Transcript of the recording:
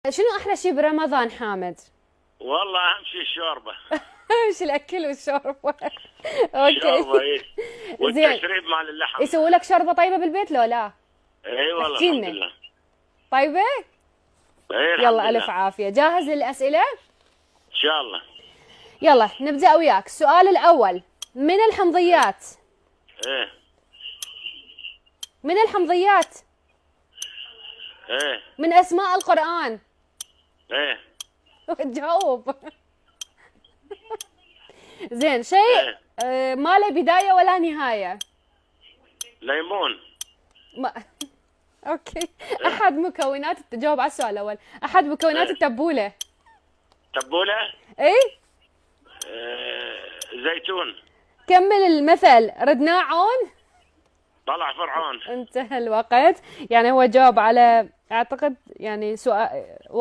شنو احلى شيء برمضان حامد؟ والله اهم شيء الشوربه. مش الاكل والشوربه. اوكي. الشوربه ايه، زين، والتشريب مال اللحم. يسووا لك شوربه طيبه بالبيت لو لا؟ اي والله احكي الحمد لنا. لله. طيبه؟ اي الحمد يلا لله. الف عافيه. جاهز للاسئله؟ ان شاء الله. يلا نبدا وياك. السؤال الاول، من الحمضيات ايه من الحمضيات ايه من اسماء القران. ايه جاوب. زين، شيء ايه ما له بدايه ولا نهايه. ليمون. ما... اوكي. احد مكونات، تجاوب على السؤال الاول. احد مكونات التبوله. تبوله. اي. زيتون. كمل المثل، ردنا عون. طلع فرعون. انتهى الوقت. يعني هو جاوب على، اعتقد يعني سؤال